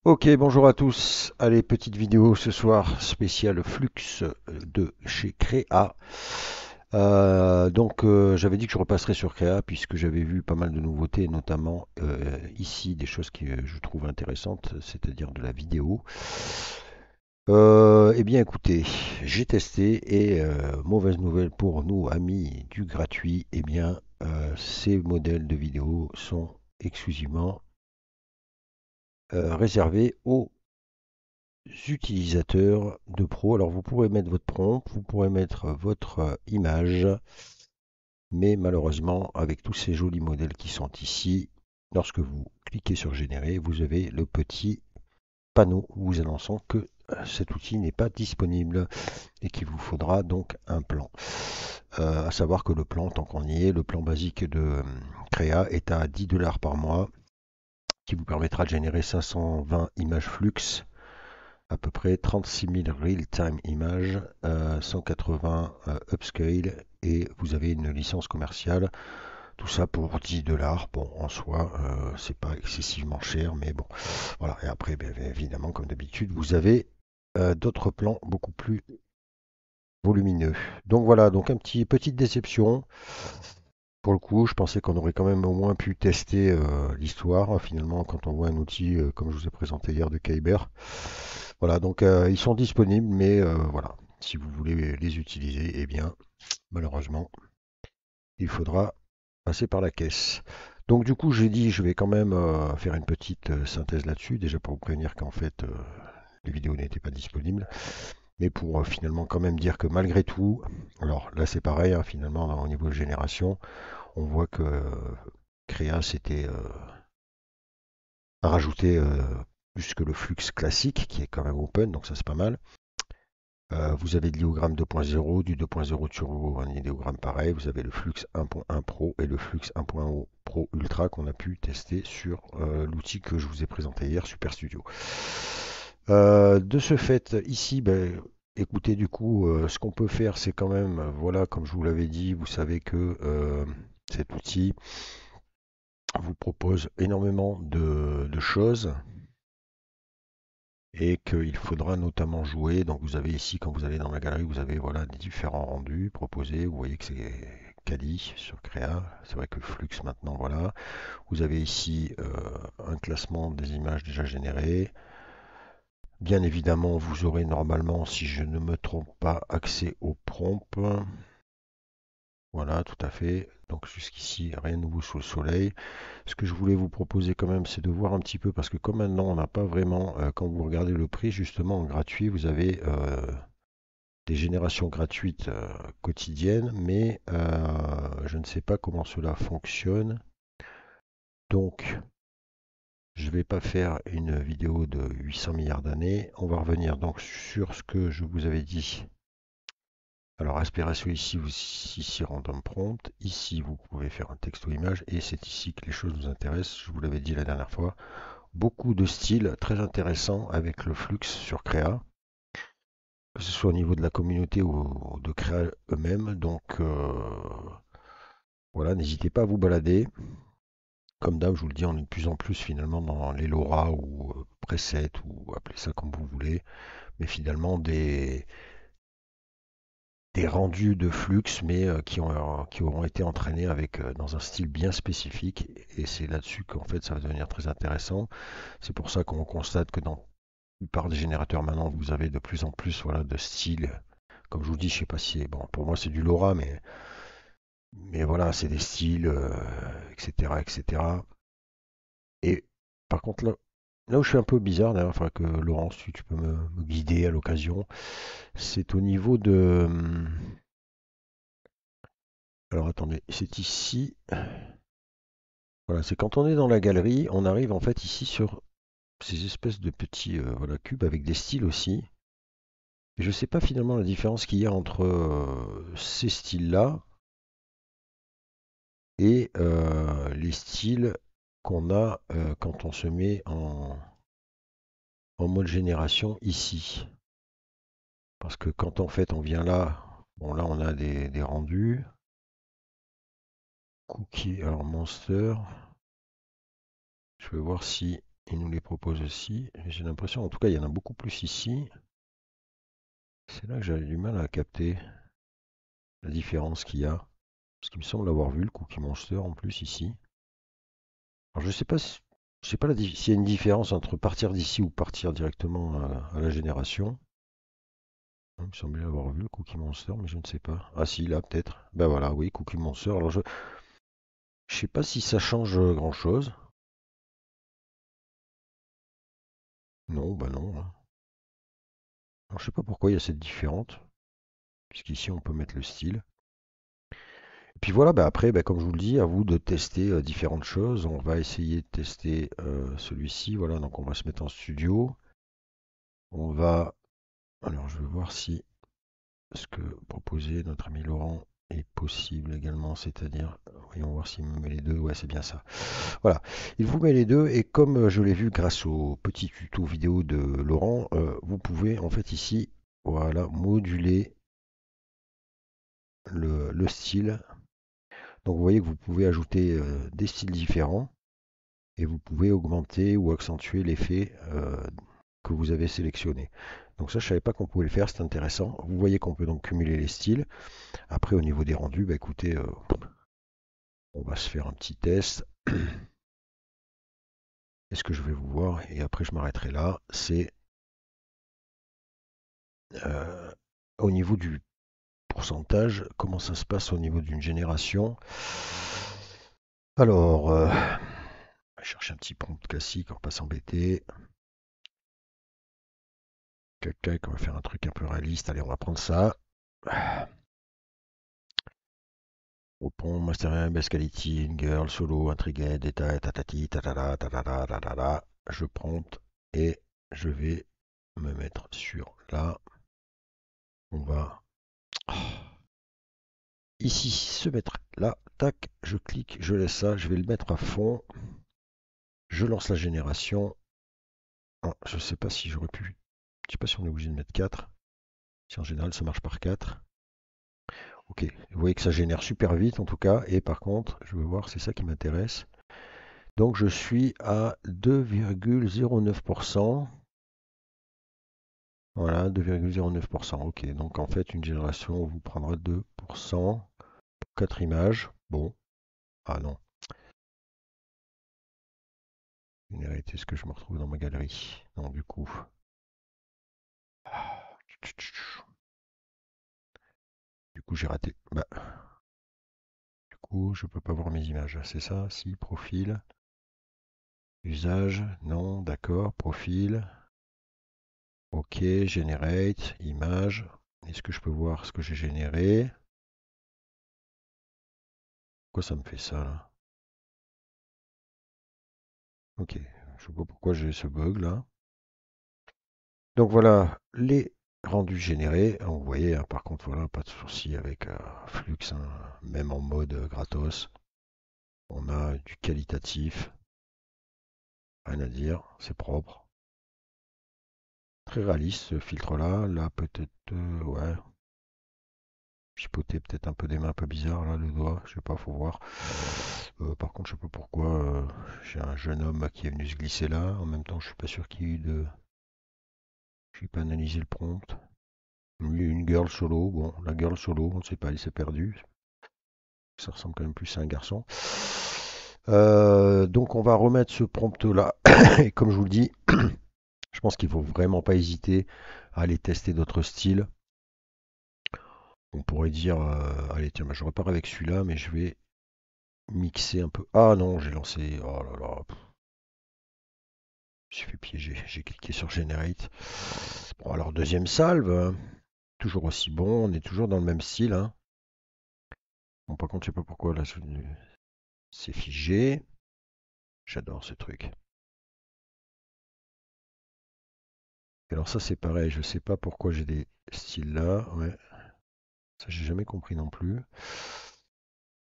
Ok, bonjour à tous. Allez, petite vidéo ce soir spéciale Flux de chez Créa. J'avais dit que je repasserais sur Créa puisque j'avais vu pas mal de nouveautés, notamment ici des choses que je trouve intéressantes, c'est-à-dire de la vidéo. Eh bien, écoutez, j'ai testé et mauvaise nouvelle pour nous, amis du gratuit. Eh bien, ces modèles de vidéo sont exclusivement réservés aux utilisateurs de pro. Alors vous pourrez mettre votre prompt, vous pourrez mettre votre image, mais malheureusement avec tous ces jolis modèles qui sont ici, lorsque vous cliquez sur générer, vous avez le petit panneau vous annonçant que cet outil n'est pas disponible et qu'il vous faudra donc un plan. À savoir que le plan, tant qu'on y est, le plan basique de Créa est à 10 $ par mois, qui vous permettra de générer 520 images flux, à peu près 36 000 real-time images, 180 upscale, et vous avez une licence commerciale. Tout ça pour 10 $. Bon, en soi, c'est pas excessivement cher, mais bon, voilà. Et après, bien évidemment, comme d'habitude, vous avez d'autres plans beaucoup plus volumineux. Donc voilà, donc petite déception. Pour le coup, je pensais qu'on aurait quand même au moins pu tester l'histoire. Finalement, quand on voit un outil comme je vous ai présenté hier de Kyber, voilà, donc ils sont disponibles, mais voilà, si vous voulez les utiliser, eh bien, malheureusement, il faudra passer par la caisse. Donc du coup, j'ai dit, je vais quand même faire une petite synthèse là-dessus, déjà pour vous prévenir qu'en fait, les vidéos n'étaient pas disponibles, mais pour finalement quand même dire que malgré tout, alors là c'est pareil, hein, finalement, au niveau de génération, on voit que Créa s'était rajouté plus que le flux classique, qui est quand même open, donc ça c'est pas mal. Vous avez de l'idéogramme 2.0, du 2.0 Turbo, un idéogramme pareil. Vous avez le Flux 1.1 Pro et le Flux 1.0 Pro Ultra qu'on a pu tester sur l'outil que je vous ai présenté hier, Super Studio. De ce fait, ici, ben, écoutez, du coup, ce qu'on peut faire, c'est quand même, voilà, comme je vous l'avais dit, vous savez que cet outil vous propose énormément de choses et qu'il faudra notamment jouer. Donc vous avez ici, quand vous allez dans la galerie, vous avez voilà des différents rendus proposés. Vous voyez que c'est Kali sur Créa. C'est vrai que Flux maintenant, voilà. Vous avez ici un classement des images déjà générées. Bien évidemment, vous aurez normalement, si je ne me trompe pas, accès au prompt. Voilà, tout à fait. Donc jusqu'ici, rien de nouveau sous le soleil. Ce que je voulais vous proposer quand même, c'est de voir un petit peu, parce que comme maintenant on n'a pas vraiment, quand vous regardez le prix justement en gratuit, vous avez des générations gratuites quotidiennes, mais je ne sais pas comment cela fonctionne. Donc je ne vais pas faire une vidéo de 800 milliards d'années. On va revenir donc sur ce que je vous avais dit. Alors, aspiration ici, ici random prompt. Ici, vous pouvez faire un texte ou image. Et c'est ici que les choses nous intéressent. Je vous l'avais dit la dernière fois. Beaucoup de styles très intéressants avec le flux sur Créa, que ce soit au niveau de la communauté ou de Créa eux-mêmes. Donc voilà, n'hésitez pas à vous balader. Comme d'hab, je vous le dis, on est de plus en plus finalement dans les LoRa ou presets ou appelez ça comme vous voulez, mais finalement des rendus de flux, mais qui auront été entraînés avec dans un style bien spécifique. Et c'est là-dessus qu'en fait ça va devenir très intéressant. C'est pour ça qu'on constate que dans la plupart des générateurs maintenant, vous avez de plus en plus voilà, de styles. Comme je vous dis, je sais pas si bon pour moi c'est du LoRa, mais voilà, c'est des styles, etc., etc. Et par contre là où je suis un peu bizarre, d'ailleurs, enfin que Laurence, tu peux me guider à l'occasion, c'est au niveau de. Alors attendez, c'est ici. Voilà, c'est quand on est dans la galerie, on arrive en fait ici sur ces espèces de petits voilà, cubes avec des styles aussi. Et je ne sais pas finalement la différence qu'il y a entre ces styles-là et les styles qu'on a quand on se met en mode génération ici. Parce que quand en fait on vient là, bon là on a des rendus. Cookie, alors Monster, je vais voir si il nous les propose aussi. J'ai l'impression, en tout cas, il y en a beaucoup plus ici. C'est là que j'avais du mal à capter la différence qu'il y a. Parce qu'il me semble avoir vu le Cookie Monster en plus ici. Alors je sais pas si, je sais pas s'il y a une différence entre partir d'ici ou partir directement à la génération. Il me semblait avoir vu le Cookie Monster, mais je ne sais pas. Ah si, là peut-être. Ben voilà, oui, Cookie Monster. Alors je sais pas si ça change grand-chose. Non, bah non, hein. Alors je sais pas pourquoi il y a cette différence, puisqu'ici on peut mettre le style. Et puis voilà, bah après, bah comme je vous le dis, à vous de tester différentes choses. On va essayer de tester celui-ci. Voilà, donc on va se mettre en studio. On va. Alors je vais voir si ce que proposait notre ami Laurent est possible également, c'est-à-dire, voyons voir s'il me met les deux. Ouais, c'est bien ça. Voilà, il vous met les deux et comme je l'ai vu grâce au petit tuto vidéo de Laurent, vous pouvez en fait ici, voilà, moduler le style. Donc vous voyez que vous pouvez ajouter des styles différents et vous pouvez augmenter ou accentuer l'effet que vous avez sélectionné. Donc ça, je ne savais pas qu'on pouvait le faire, c'est intéressant. Vous voyez qu'on peut donc cumuler les styles. Après, au niveau des rendus, bah, écoutez, on va se faire un petit test. Et ce que je vais vous voir, et après je m'arrêterai là, c'est au niveau du pourcentage, comment ça se passe au niveau d'une génération. Alors, on va chercher un petit prompt classique, on va pas s'embêter. On va faire un truc un peu réaliste. Allez, on va prendre ça. Opon, Master Best Quality, Girl, Solo, Intrigued, Détail, tatati, tatala, tatala, tatala. Je prompte et je vais me mettre sur là. On va ici se mettre là. Tac, je clique, je laisse ça. Je vais le mettre à fond. Je lance la génération. Ah, je sais pas si j'aurais pu. Je sais pas si on est obligé de mettre 4. Si en général ça marche par 4. Ok, vous voyez que ça génère super vite en tout cas. Et par contre, je veux voir, c'est ça qui m'intéresse. Donc je suis à 2,09%. Voilà, 2,09%. Ok, donc en fait, une génération vous prendra 2% pour 4 images. Bon, ah non. Une réalité, est-ce que je me retrouve dans ma galerie? Non, du coup. Du coup, j'ai raté. Bah, du coup, je peux pas voir mes images. C'est ça? Si, profil. Usage, non, d'accord. Profil. Ok, generate, image. Est-ce que je peux voir ce que j'ai généré? Pourquoi ça me fait ça là? Ok, je sais pas pourquoi j'ai ce bug là. Donc voilà les rendus générés. Vous voyez, hein, par contre, voilà, pas de souci avec Flux, hein, même en mode gratos. On a du qualitatif, rien à dire, c'est propre. Très réaliste ce filtre-là. Là, peut-être, ouais, chipoter peut-être un peu des mains un peu bizarres, là, le doigt, je sais pas, faut voir. Par contre, je sais pas pourquoi j'ai un jeune homme qui est venu se glisser là. En même temps, je suis pas sûr qu'il y ait eu de. Je n'ai pas analysé le prompt. Une girl solo, bon, la girl solo, on ne sait pas, elle s'est perdue. Ça ressemble quand même plus à un garçon. Donc on va remettre ce prompt là. Et comme je vous le dis, je pense qu'il ne faut vraiment pas hésiter à aller tester d'autres styles. On pourrait dire, allez tiens, bah, je repars avec celui-là, mais je vais mixer un peu. Ah non, j'ai lancé. Oh là là. Je me suis fait piéger. J'ai cliqué sur Generate. Bon alors deuxième salve. Toujours aussi bon. On est toujours dans le même style, hein. Bon par contre, je sais pas pourquoi là c'est figé. J'adore ce truc. Et alors ça c'est pareil, je sais pas pourquoi j'ai des styles là. Ouais. Ça j'ai jamais compris non plus.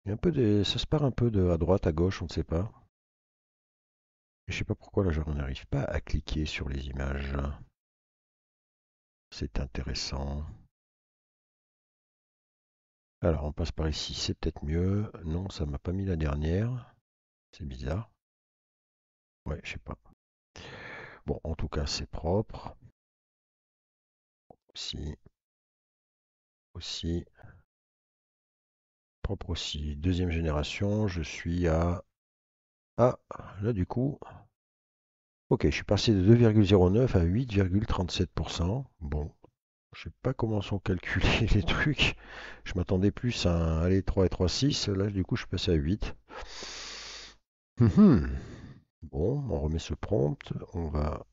Il y a un peu ça se part un peu de à droite, à gauche, on ne sait pas. Et je sais pas pourquoi là je n'arrive pas à cliquer sur les images. C'est intéressant. Alors on passe par ici, c'est peut-être mieux. Non, ça m'a pas mis la dernière. C'est bizarre. Ouais, je sais pas. Bon, en tout cas, c'est propre. Aussi, aussi, propre aussi. Deuxième génération, je suis à... Ah, là du coup, ok, je suis passé de 2,09 à 8,37%. Bon, je sais pas comment sont calculés les trucs. Je m'attendais plus à un aller 3 et 3,6. Là, du coup, je suis passé à 8. Mhm. Bon, on remet ce prompt. On va,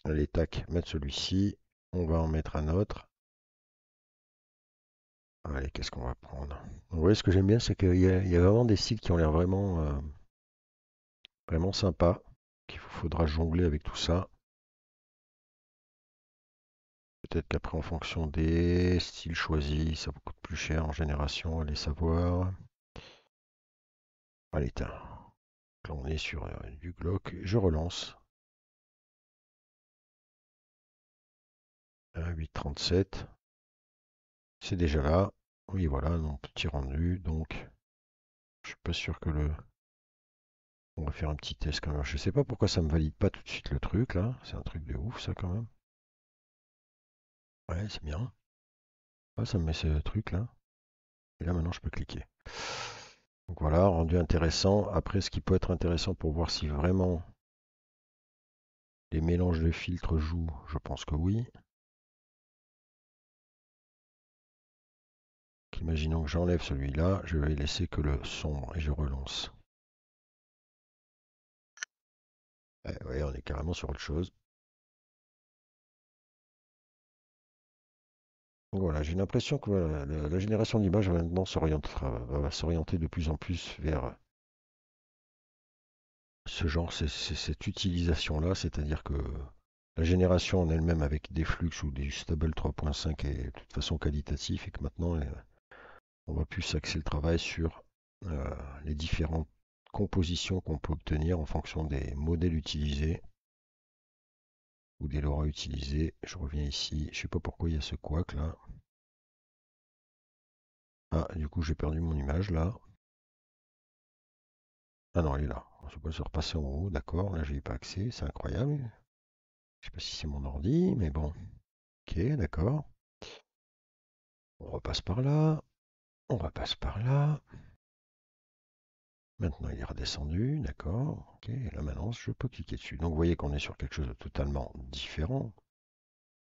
aller, tac, mettre celui-ci. On va en mettre un autre. Allez, qu'est-ce qu'on va prendre? Vous voyez, ce que j'aime bien, c'est qu'il y a vraiment des sites qui ont l'air vraiment, vraiment sympas. Qu'il faudra jongler avec tout ça. Peut-être qu'après, en fonction des styles choisis, ça vous coûte plus cher en génération, allez savoir. Allez, tiens. Là, on est sur du Glock. Je relance. 8,37. C'est déjà là. Oui, voilà, mon petit rendu. Donc, je suis pas sûr que le... On va faire un petit test quand même. Je sais pas pourquoi ça me valide pas tout de suite le truc, là. C'est un truc de ouf, ça, quand même. Ouais, c'est bien. Ah, ça me met ce truc, là. Et là, maintenant, je peux cliquer. Donc voilà, rendu intéressant. Après, ce qui peut être intéressant pour voir si vraiment les mélanges de filtres jouent, je pense que oui. Imaginons que j'enlève celui-là, je vais laisser que le sombre et je relance. Ouais, on est carrément sur autre chose. Donc voilà, j'ai l'impression que voilà, la génération d'images va maintenant va s'orienter de plus en plus vers ce genre, cette utilisation-là, c'est-à-dire que la génération en elle-même avec des flux ou des stable 3.5 est de toute façon qualitatif et que maintenant on va plus axer le travail sur les différentes compositions qu'on peut obtenir en fonction des modèles utilisés ou des LoRa utilisés. Je reviens ici, je sais pas pourquoi il y a ce couac là. Ah, du coup j'ai perdu mon image là. Ah non, elle est là. Je peux se repasser en haut, d'accord. Là, j'ai pas accès, c'est incroyable. Je sais pas si c'est mon ordi, mais bon. Ok, d'accord. On repasse par là. On repasse par là. Maintenant, il est redescendu, d'accord. Ok, et là maintenant, je peux cliquer dessus. Donc, vous voyez qu'on est sur quelque chose de totalement différent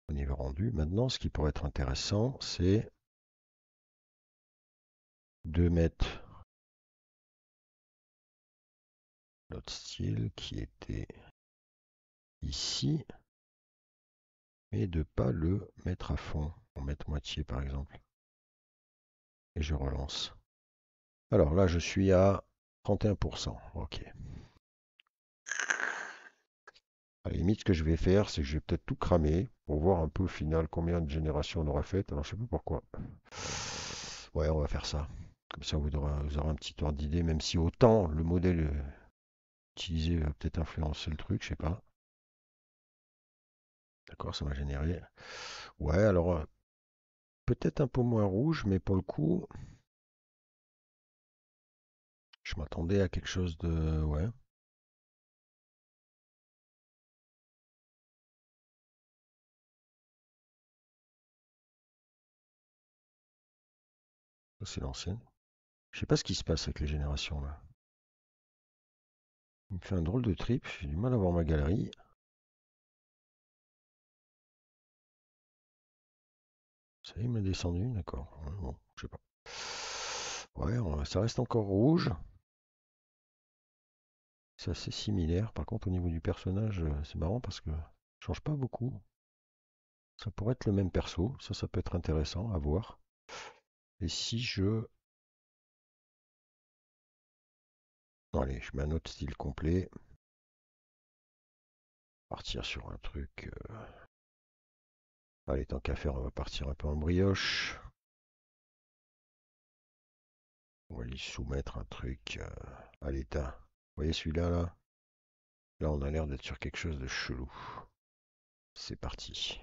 au niveau rendu. Maintenant, ce qui pourrait être intéressant, c'est de mettre notre style qui était ici, mais de ne pas le mettre à fond. On met moitié, par exemple. Et je relance. Alors là, je suis à 31%. Ok. À la limite, ce que je vais faire, c'est que je vais peut-être tout cramer pour voir un peu au final combien de générations on aura fait. Alors, je sais pas pourquoi. Ouais, on va faire ça. Comme ça, vous aurez un petit ordre d'idée, même si autant le modèle utilisé va peut-être influencer le truc, je sais pas. D'accord, ça va générer. Ouais, alors peut-être un peu moins rouge, mais pour le coup, je m'attendais à quelque chose de... Ouais, ça, c'est l'ancienne. Je sais pas ce qui se passe avec les générations là. Il me fait un drôle de trip, j'ai du mal à voir ma galerie. Ça y est, il m'a descendu, d'accord. Ouais, bon, je sais pas. Ouais, ça reste encore rouge. C'est assez similaire. Par contre, au niveau du personnage, c'est marrant parce que ça change pas beaucoup. Ça pourrait être le même perso. Ça peut être intéressant à voir. Et si je... Bon, allez, je mets un autre style complet. Partir sur un truc... Allez, tant qu'à faire, on va partir un peu en brioche. On va lui soumettre un truc à l'état. Vous voyez celui-là, là? Là, on a l'air d'être sur quelque chose de chelou. C'est parti.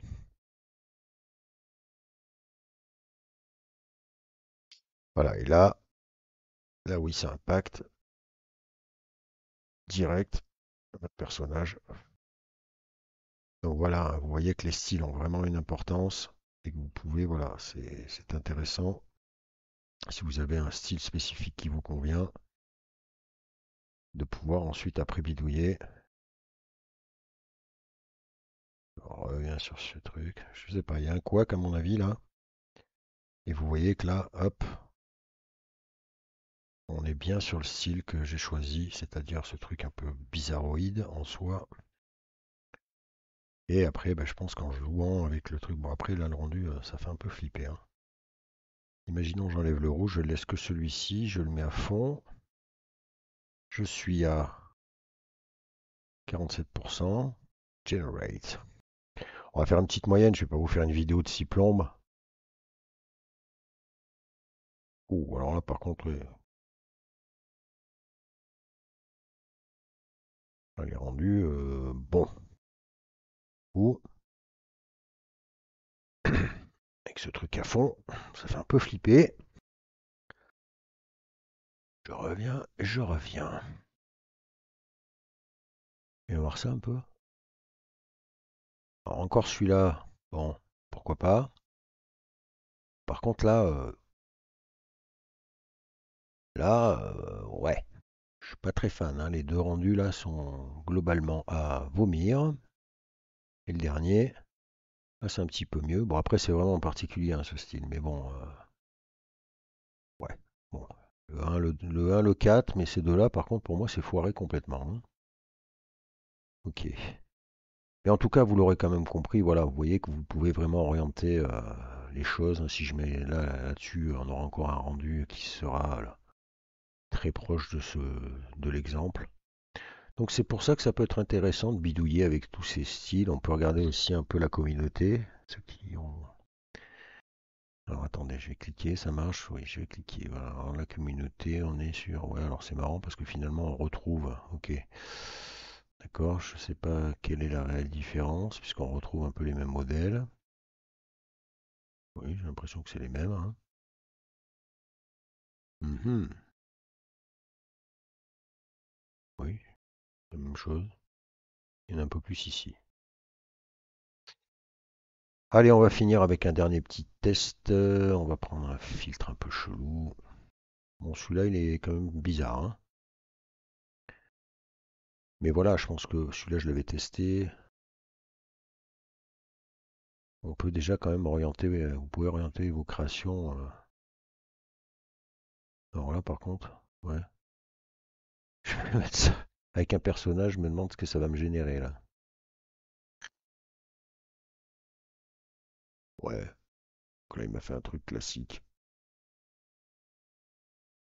Voilà, et là oui, ça impacte. direct à votre personnage. Donc voilà, hein, vous voyez que les styles ont vraiment une importance et que vous pouvez, voilà, c'est intéressant. Si vous avez un style spécifique qui vous convient, de pouvoir ensuite après bidouiller. On revient sur ce truc. Je sais pas, il y a un couac à mon avis là. Et vous voyez que là, hop, on est bien sur le style que j'ai choisi, c'est-à-dire ce truc un peu bizarroïde en soi. Et après, bah, je pense qu'en jouant avec le truc, bon après là le rendu, ça fait un peu flipper, hein. Imaginons j'enlève le rouge, je laisse que celui-ci, je le mets à fond. Je suis à 47%. Generate. On va faire une petite moyenne, je vais pas vous faire une vidéo de 6 plombes. Ouh, alors là par contre, elle est rendue bon. Ouh, avec ce truc à fond, ça fait un peu flipper. Je reviens, je reviens. Et on va voir ça un peu. Alors, encore celui-là, bon, pourquoi pas. Par contre là, ouais, je suis pas très fan, hein. Les deux rendus là sont globalement à vomir. Et le dernier, là c'est un petit peu mieux. Bon après c'est vraiment particulier hein, ce style, mais bon, ouais. Bon, le 1, le 4, mais ces deux-là par contre pour moi c'est foiré complètement, hein. Ok. Mais en tout cas, vous l'aurez quand même compris, voilà, vous voyez que vous pouvez vraiment orienter les choses. Si je mets là-dessus, on aura encore un rendu qui sera là, très proche de l'exemple. Donc c'est pour ça que ça peut être intéressant de bidouiller avec tous ces styles. On peut regarder aussi un peu la communauté. Ceux qui ont... Alors attendez, je vais cliquer, ça marche? Oui, je vais cliquer. Voilà. Alors la communauté, on est sur... Ouais, alors c'est marrant parce que finalement on retrouve... Ok. D'accord, je ne sais pas quelle est la réelle différence puisqu'on retrouve un peu les mêmes modèles. Oui, j'ai l'impression que c'est les mêmes, hein. Mhm. Oui, la même chose. Il y en a un peu plus ici. Allez, on va finir avec un dernier petit test. On va prendre un filtre un peu chelou. Bon, celui-là, il est quand même bizarre, hein. Mais voilà, je pense que celui-là, je l'avais testé. On peut déjà quand même orienter, vous pouvez orienter vos créations. Alors là, par contre, ouais. Je vais mettre ça. Avec un personnage, je me demande ce que ça va me générer là. Ouais, donc là, il m'a fait un truc classique.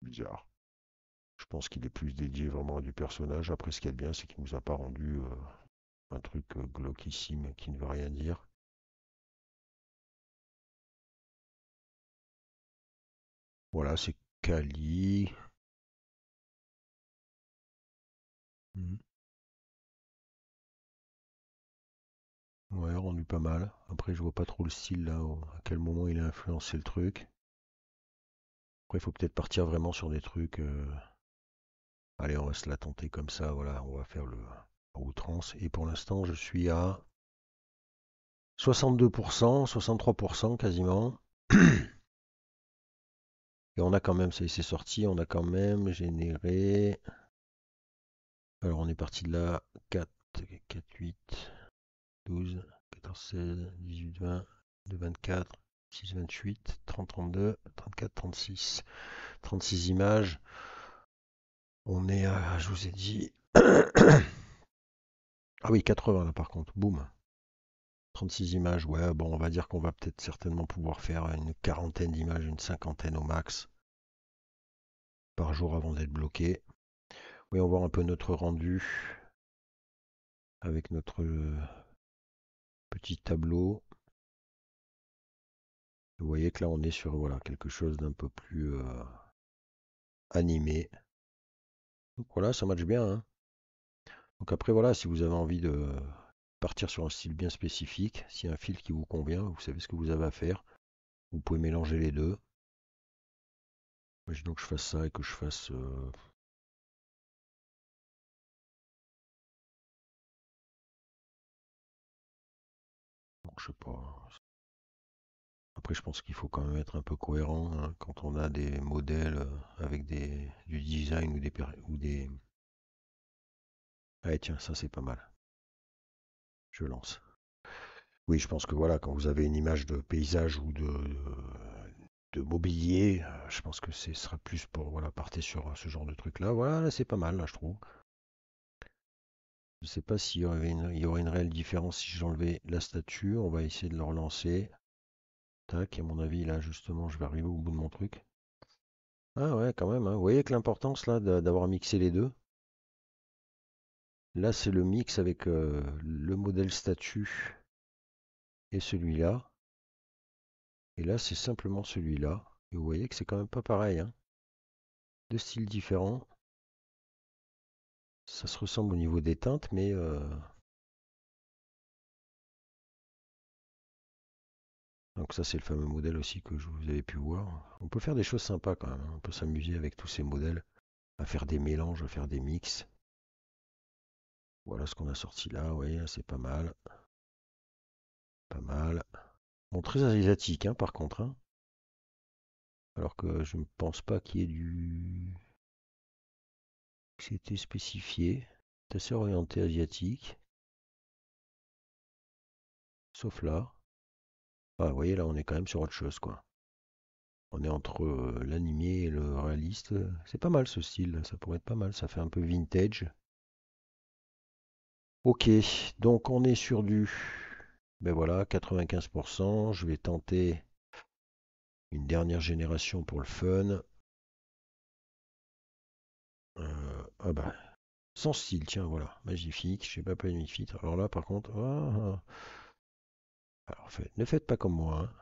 Bizarre. Je pense qu'il est plus dédié vraiment à du personnage. Après, ce qu'il y a de bien, c'est qu'il nous a pas rendu un truc glauquissime qui ne veut rien dire. Voilà, c'est Kali. Mhm. Ouais, rendu pas mal. Après, je vois pas trop le style là, à quel moment il a influencé le truc. Après, il faut peut-être partir vraiment sur des trucs. Allez, on va se la tenter comme ça. Voilà, on va faire le à outrance. Et pour l'instant, je suis à 62%, 63% quasiment. Et on a quand même, ça y est, c'est sorti, on a quand même généré. Alors, on est parti de là 4, 4, 8, 12, 14, 16, 18, 20, 2, 24, 6, 28, 30, 32, 34, 36. 36 images. On est à, je vous ai dit. Ah oui, 80 là par contre. Boum. 36 images. Ouais, bon, on va dire qu'on va peut-être certainement pouvoir faire une quarantaine d'images, une cinquantaine au max par jour avant d'être bloqué. Oui, on va voir un peu notre rendu avec notre petit tableau. Vous voyez que là, on est sur voilà, quelque chose d'un peu plus animé. Donc voilà, ça match bien, hein. Donc après, voilà, si vous avez envie de partir sur un style bien spécifique, s'il y a un fil qui vous convient, vous savez ce que vous avez à faire. Vous pouvez mélanger les deux. Imaginons que je fasse ça et que je fasse je sais pas. Après, je pense qu'il faut quand même être un peu cohérent hein, quand on a des modèles avec du design ou des. Ah tiens, ça c'est pas mal. Je lance. Oui, je pense que voilà, quand vous avez une image de paysage ou de mobilier, je pense que ce sera plus pour voilà, partir sur ce genre de truc-là. Voilà, là, c'est pas mal, là, je trouve. Je sais pas s'il y aurait une réelle différence si j'enlevais la statue. On va essayer de le relancer. Tac, à mon avis, là, justement, je vais arriver au bout de mon truc. Ah ouais, quand même, hein. Vous voyez que l'importance, là, d'avoir mixé les deux. Là, c'est le mix avec le modèle statue et celui-là. Et là, c'est simplement celui-là. Et vous voyez que c'est quand même pas pareil, hein. Deux styles différents. Ça se ressemble au niveau des teintes, mais donc ça c'est le fameux modèle aussi que vous avez pu voir. On peut faire des choses sympas quand même, hein. On peut s'amuser avec tous ces modèles, à faire des mélanges, à faire des mix. Voilà ce qu'on a sorti là, vous voyez, c'est pas mal. Pas mal. Bon, très asiatique hein, par contre, hein. Alors que je ne pense pas qu'il y ait que c'était spécifié. C'est assez orienté asiatique. Sauf là. Ah, vous voyez là on est quand même sur autre chose quoi. On est entre l'animé et le réaliste. C'est pas mal ce style, ça pourrait être pas mal. Ça fait un peu vintage. Ok, donc on est sur ben voilà, 95%. Je vais tenter une dernière génération pour le fun. Ah bah, sans style, tiens, voilà, magnifique. Je sais pas magnifique. Alors là, par contre, alors ne faites pas comme moi, hein,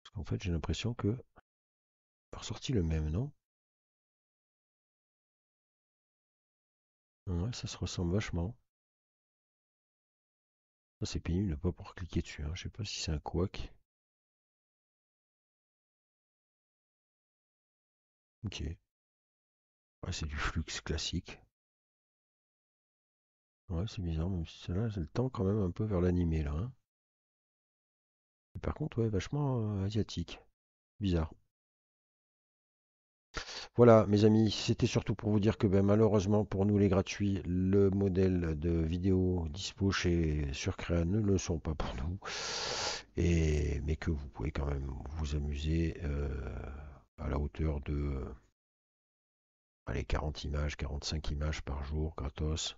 parce qu'en fait, j'ai l'impression que ressorti le même, non? Ouais, ça se ressemble vachement. Ça, c'est pénible de pas pouvoir cliquer dessus, hein. Je sais pas si c'est un couac. Ok. Ouais, c'est du flux classique. Ouais, c'est bizarre, même si celle-là, elle tend quand même un peu vers l'animé, là, hein. Mais par contre, ouais, vachement asiatique. Bizarre. Voilà, mes amis, c'était surtout pour vous dire que ben, malheureusement pour nous les gratuits, le modèle de vidéo dispo sur Créa ne le sont pas pour nous. Mais que vous pouvez quand même vous amuser à la hauteur de allez, 40 images, 45 images par jour, gratos.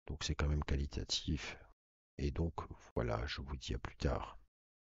Donc c'est quand même qualitatif. Et donc voilà, je vous dis à plus tard.